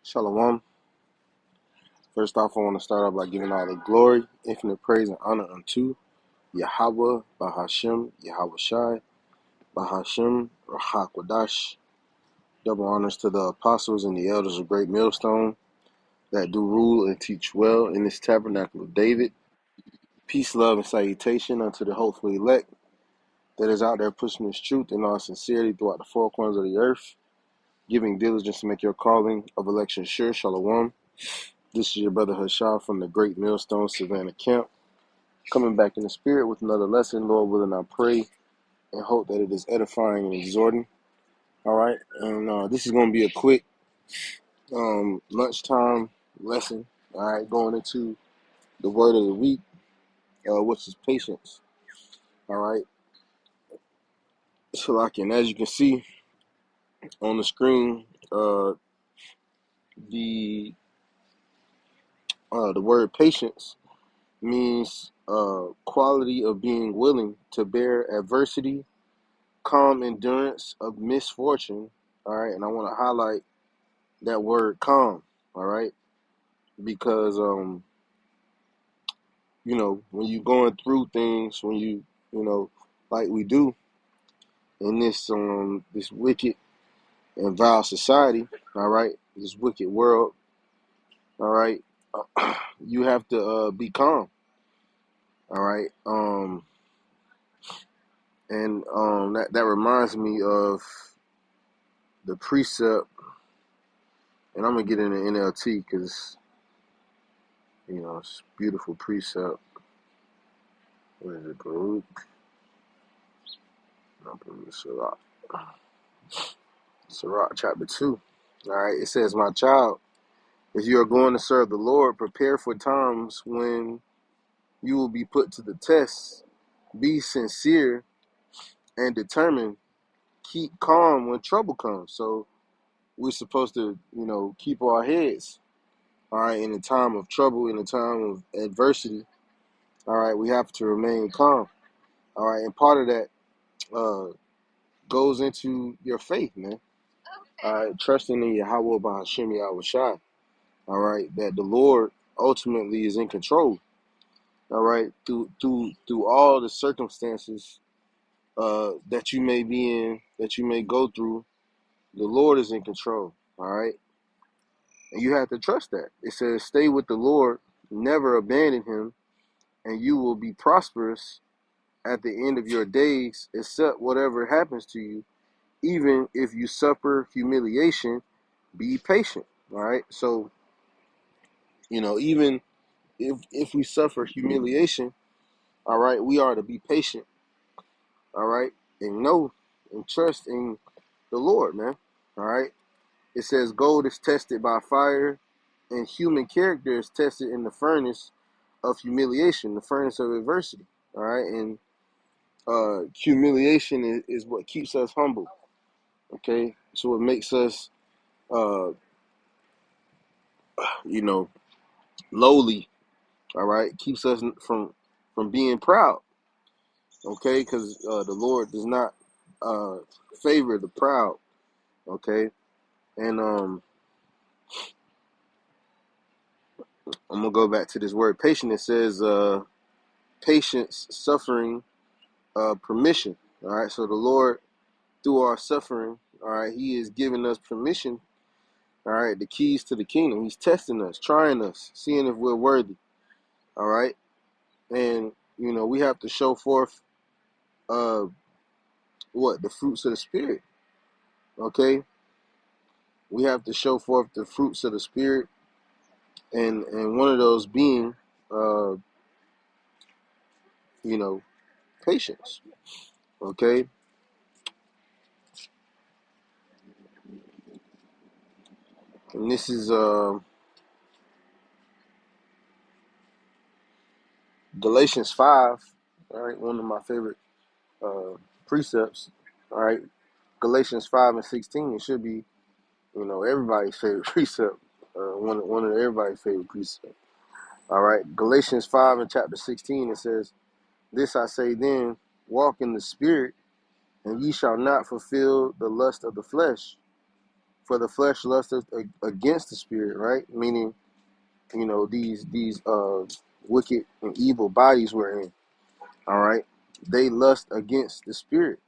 Shalom. First off, I want to start off by giving all the glory, infinite praise, and honor unto Yahweh, Bahashem, Yahweh Shai, Bahashem, Rahakwadash. Double honors to the apostles and the elders of Great Millstone that do rule and teach well in this tabernacle of David. Peace, love, and salutation unto the hopeful elect that is out there pushing this truth in all sincerity throughout the four corners of the earth, giving diligence to make your calling of election sure. Shalom. This is your brother Hashah from the Great Millstone Savannah Camp, coming back in the spirit with another lesson. Lord willing, I pray and hope that it is edifying and exhorting. All right, and this is going to be a quick lunchtime lesson. All right, going into the word of the week, which is patience. All right, so as you can see on the screen, the word patience means quality of being willing to bear adversity, calm endurance of misfortune. All right, and I want to highlight that word calm. All right, because when you're going through things, when like we do in this wicked and vile society, all right, this wicked world, all right, you have to be calm. All right, and that reminds me of the precept, and I'm gonna get into NLT because it's a beautiful precept. What is it, Baruch? I'm putting the Sirach chapter 2. All right, it says, "My child, if you are going to serve the Lord, prepare for times when you will be put to the test. Be sincere and determined. Keep calm when trouble comes." So we're supposed to, keep our heads, all right, in a time of trouble, in a time of adversity. All right, we have to remain calm. All right, and part of that goes into your faith, man. All right, trusting in Yahweh Bahashem Yahweh Shai. All right, that the Lord ultimately is in control. All right, through all the circumstances that you may be in, that you may go through, the Lord is in control. All right, and you have to trust that. It says, "Stay with the Lord, never abandon Him, and you will be prosperous at the end of your days, except whatever happens to you, even if you suffer humiliation, be patient." All right, so even if we suffer humiliation, all right, we are to be patient. All right, and know and trust in the Lord, man. All right, it says gold is tested by fire, and human character is tested in the furnace of humiliation, the furnace of adversity. All right, and humiliation is what keeps us humble. Okay, so it makes us, uh, lowly. All right, keeps us from being proud. Okay, because the Lord does not favor the proud. Okay, and I'm gonna go back to this word patient. It says patience, suffering, permission. All right, so the Lord, through our suffering, all right, He is giving us permission. All right, the keys to the kingdom. He's testing us, trying us, seeing if we're worthy. All right, and we have to show forth uh the fruits of the spirit. Okay, we have to show forth the fruits of the spirit, and one of those being uh patience. Okay, and this is Galatians 5. All right, one of my favorite precepts. All right, Galatians 5:16. It should be everybody's favorite precept. One of everybody's favorite precepts. All right, Galatians 5 and chapter 16. It says, "This I say then, walk in the spirit, and ye shall not fulfill the lust of the flesh. For the flesh lusteth against the spirit, right? Meaning, these wicked and evil bodies we're in. All right, they lust against the spirit.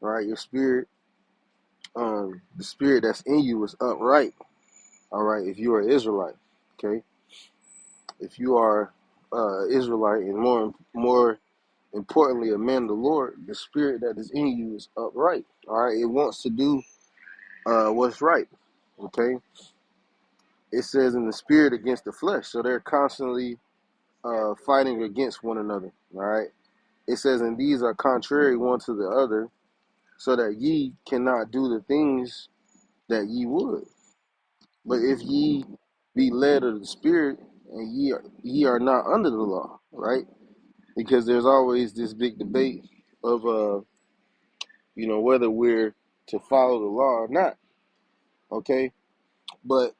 All right, your spirit, the spirit that's in you is upright. All right, if you are an Israelite, okay, if you are Israelite, and more importantly, a man of the Lord, the spirit that is in you is upright. All right, it wants to do what's right. Okay, it says in the spirit against the flesh, so they're constantly fighting against one another. All right, it says, and these are contrary one to the other, so that ye cannot do the things that ye would. But if ye be led of the Spirit, and ye are not under the law, right? Because there's always this big debate of whether we're to follow the law or not. Okay, but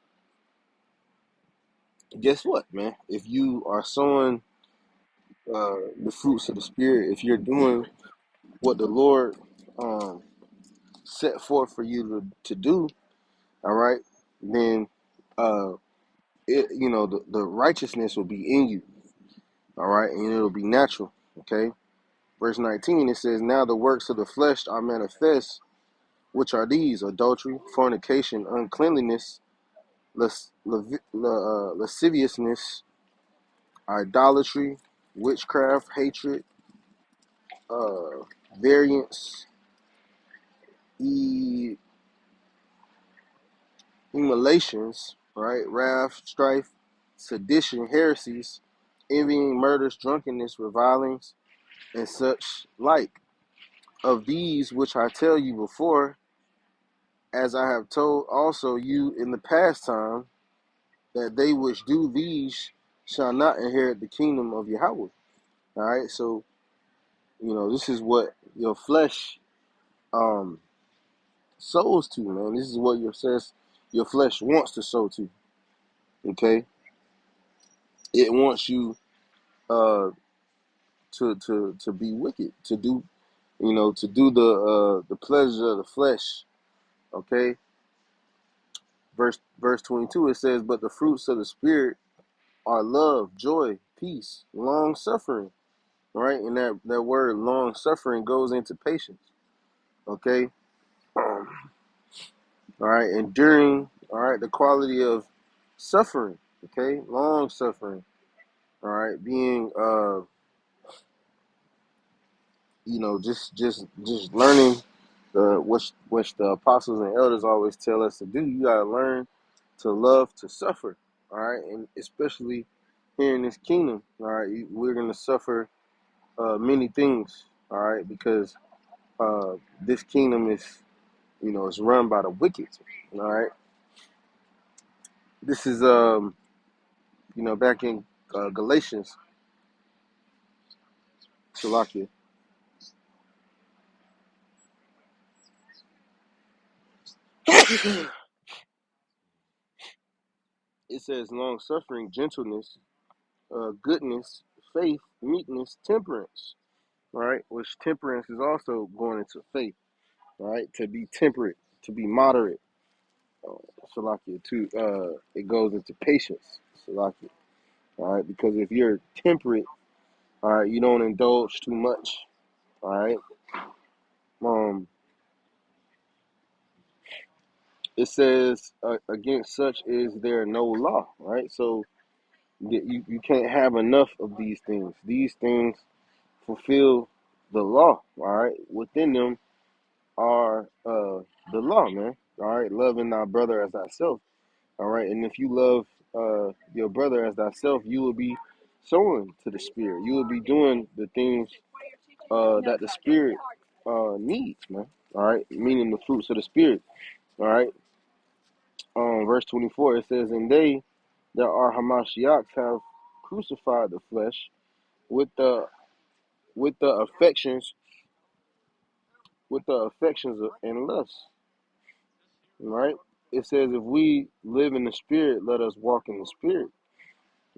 guess what, man? If you are sowing the fruits of the Spirit, if you're doing what the Lord um, set forth for you to do, all right, then the righteousness will be in you, all right, and it'll be natural. Okay, verse 19, it says, now the works of the flesh are manifest, which are these: adultery, fornication, uncleanliness, lasciviousness, idolatry, witchcraft, hatred, uh, variance, e- emulations, right, wrath, strife, sedition, heresies, envying, murders, drunkenness, revilings, and such like. Of these which I tell you before, as I have told also you in the past time, that they which do these shall not inherit the kingdom of Yahweh. All right, so this is what your flesh um sows to, man. This is what your flesh wants to sow to. Okay, it wants you uh to be wicked, to do the pleasure of the flesh. Okay, verse 22, it says, but the fruits of the spirit are love, joy, peace, long suffering. Right, and that word long suffering goes into patience. Okay, all right, enduring. All right, the quality of suffering. Okay, long suffering. All right, being just learning which the apostles and elders always tell us to do. You gotta learn to love to suffer. All right, and especially here in this kingdom. All right, we're gonna suffer many things. All right, because this kingdom is, it's run by the wicked. All right, this is back in Galatians, Salakia. It says long suffering, gentleness, goodness, faith, meekness, temperance. Right, which temperance is also going into faith. Right, to be temperate, to be moderate. Salakia too. It goes into patience. Salakia. All right, because if you're temperate, all right, you don't indulge too much. All right. Um, it says, against such is there no law. Right. So you can't have enough of these things. These things fulfill the law. All right. Within them are the law, man. All right. Loving thy brother as thyself. All right. And if you love your brother as thyself, you will be sowing to the spirit. You will be doing the things that the spirit needs, man. All right. Meaning the fruits of the spirit. All right. Verse 24, it says, and they that are Hamashiachs have crucified the flesh with the with the affections and lusts. Right? It says, if we live in the spirit, let us walk in the spirit.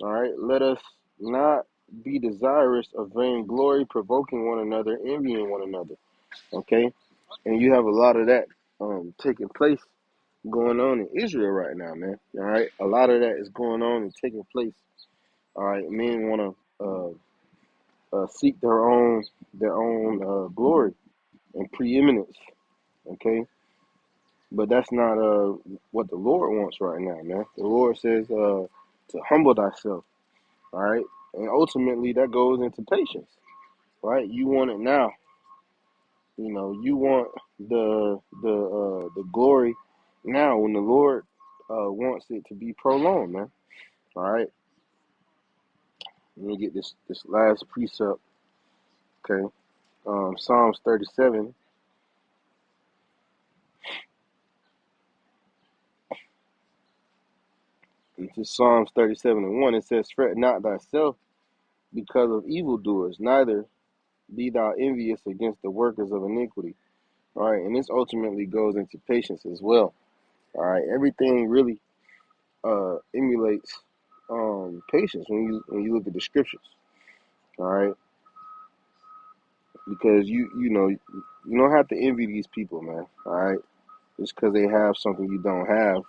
All right. Let us not be desirous of vainglory, provoking one another, envying one another. Okay. And you have a lot of that taking place going on in Israel right now, man. All right, a lot of that is going on and taking place. All right, men want to seek their own glory and preeminence. Okay, but that's not what the Lord wants right now, man. The Lord says to humble thyself. All right, and ultimately that goes into patience. Right, you want it now. You know, you want the glory now when the Lord wants it to be prolonged, man. All right, let me get this last precept. Okay, Psalms 37. This is Psalms 37:1. It says, "Fret not thyself because of evildoers, neither be thou envious against the workers of iniquity." All right, and this ultimately goes into patience as well. All right, everything really emulates patience when you look at the scriptures. All right, because you don't have to envy these people, man. All right, just because they have something you don't have.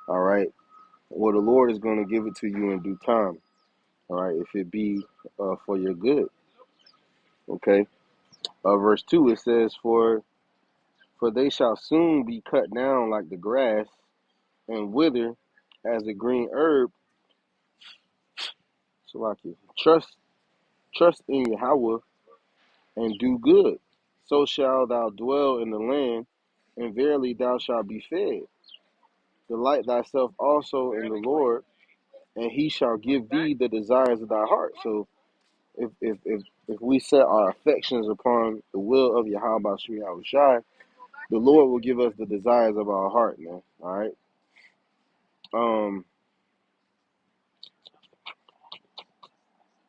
All right, well, the Lord is going to give it to you in due time. All right, if it be for your good. Okay, verse 2 it says, For they shall soon be cut down like the grass and wither as a green herb. Salaki. Trust in Yahweh and do good. So shall thou dwell in the land, and verily thou shalt be fed. Delight thyself also in the Lord, and he shall give thee the desires of thy heart. So if we set our affections upon the will of Yahweh Shai, the Lord will give us the desires of our heart, man. All right.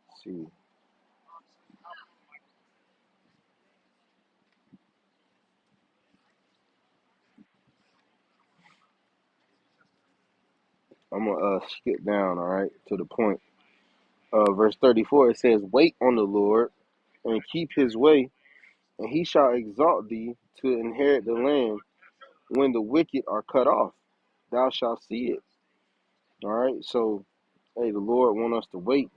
Let's see. I'm gonna skip down, all right, to the point. Verse 34, it says, Wait on the Lord and keep his way, and he shall exalt thee to inherit the land. When the wicked are cut off, thou shalt see it. All right, so hey, the Lord want us to wait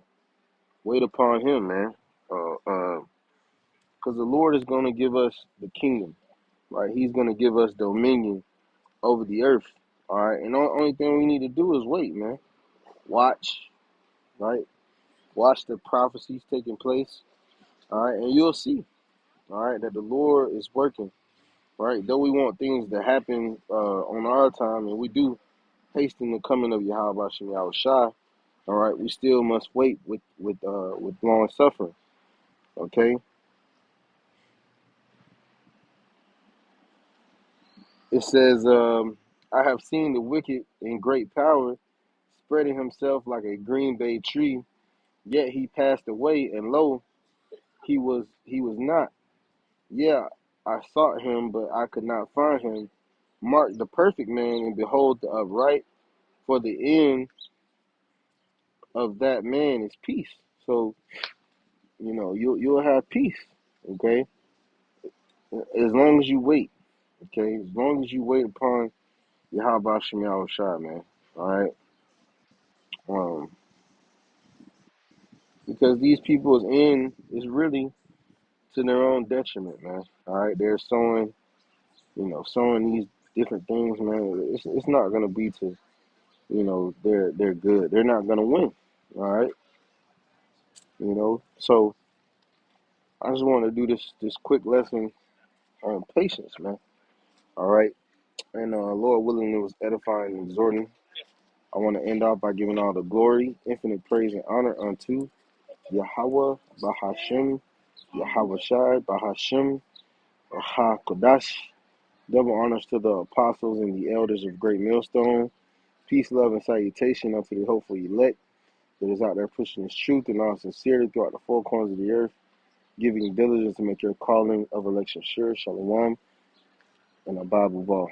upon him, man. Because the Lord is going to give us the kingdom, right? He's going to give us dominion over the earth, all right? And the only thing we need to do is wait, man. Watch, right? Watch the prophecies taking place, all right? And you'll see, all right, that the Lord is working, right? Though we want things to happen on our time, and we do hasten the coming of Yahweh Shem Yahweh Shai, all right, we still must wait with long suffering, okay? It says, I have seen the wicked in great power, spreading himself like a green bay tree, yet he passed away, and lo, he was not. Yeah, I sought him, but I could not find him. Mark the perfect man, and behold the upright, for the end of that man is peace. So, you'll have peace, okay? As long as you wait, okay? As long as you wait upon Yahweh Shem Yahweh Shai, man. All right? Um, because these people's end is really to their own detriment, man. All right, they're sowing these different things, man. It's not gonna be to, they're good. They're not gonna win. All right, So I just want to do this quick lesson on patience, man. All right, and Lord willing, it was edifying and exhorting. I want to end off by giving all the glory, infinite praise, and honor unto Yahweh, Bahashem, Yahweh Shai, Bahashem, Ha Kodash. Double honors to the apostles and the elders of Great Millstone. Peace, love, and salutation unto the hopeful elect that is out there pushing this truth in all sincerity throughout the four corners of the earth, giving diligence to make your calling of election sure. Shalom and a Bible ball.